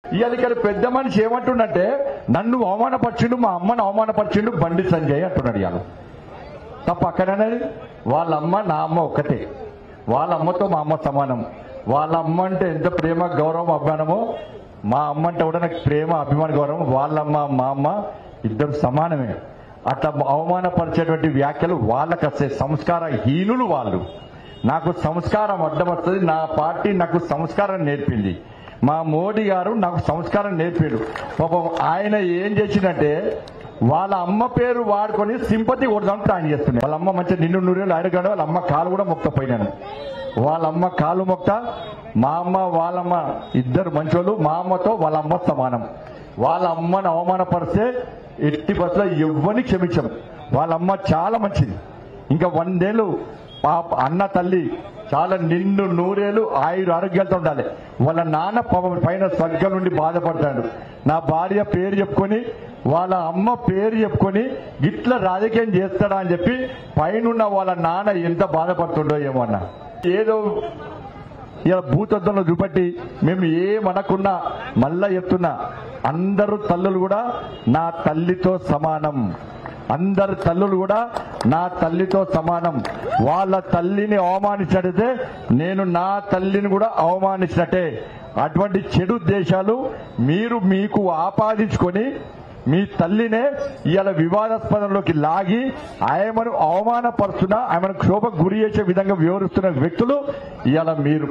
ఇవాళ పెద్ద మనిషి ఏమంటుండంటే నన్ను అవమానపరిచిండు, మా అమ్మను అవమానపరిచిండు బండి సంజయ్ అంటున్నాడు. ఇవాళ తప్ప అక్కడనేది వాళ్ళ అమ్మ నా అమ్మ ఒక్కటే, వాళ్ళ అమ్మతో మా అమ్మ సమానం. వాళ్ళ అమ్మ అంటే ఎంత ప్రేమ గౌరవం అభిమానమో మా అమ్మ అంటే కూడా నాకు ప్రేమ అభిమాన గౌరవం. వాళ్ళమ్మ మా అమ్మ ఇద్దరు సమానమే. అట్లా అవమానపరిచేటువంటి వ్యాఖ్యలు వాళ్ళకి వస్తే సంస్కార హీనులు వాళ్ళు. నాకు సంస్కారం అడ్డం వస్తుంది. నా పార్టీ నాకు సంస్కారం నేర్పింది. మా మోడీ గారు నాకు సంస్కారం నేర్పాడు. పాపం ఆయన ఏం చేసిందంటే వాళ్ళ అమ్మ పేరు వాడుకొని సింపతి కొడదాం ప్లాన్ చేస్తున్నాడు. వాళ్ళ అమ్మ మంచిగా నిన్ను నూరేళ్ళు ఆడగాడు. వాళ్ళ అమ్మ కాలు కూడా మొక్కపోయినాను. వాళ్ళ అమ్మ కాలు మొక్త, మా అమ్మ వాళ్ళమ్మ ఇద్దరు మంచోళ్ళు. మా అమ్మతో వాళ్ళ అమ్మ సమానం. వాళ్ళ అమ్మను అవమానపరిస్తే ఎట్టి బస్సులో ఎవ్వరిని క్షమించం. వాళ్ళ అమ్మ చాలా మంచిది. ఇంకా 100 ఏళ్ళు పాప అన్న తల్లి చాలా నిండు నూరేళ్ళు ఆయుర ఆరోగ్యాలతో ఉండాలి. వాళ్ళ నాన్న పైన స్వర్గం నుండి బాధపడతాడు. నా భార్య పేరు చెప్పుకొని వాళ్ళ అమ్మ పేరు చెప్పుకొని ఇట్లా రాజకీయం చేస్తాడా అని చెప్పి పైన వాళ్ళ నాన్న ఎంత బాధపడుతుండో ఏమో అన్న. ఏదో ఇలా భూతత్వంలో చూపెట్టి మేము ఏమనకున్నా మళ్ళా చెప్తున్నా, అందరూ తల్లులు కూడా నా తల్లితో సమానం. అందరు తల్లులు కూడా నా తల్లితో సమానం. వాళ్ళ తల్లిని అవమానించినట్టయితే నేను నా తల్లిని కూడా అవమానించినట్టే. అటువంటి చెడు ఉద్దేశాలు మీరు మీకు ఆపాదించుకొని మీ తల్లినే ఇవాళ వివాదాస్పదంలోకి లాగి ఆయమను అవమానపరుస్తున్నా, ఆమెను క్షోభకు గురి చేసే విధంగా వివరిస్తున్న వ్యక్తులు ఇవాళ మీరు.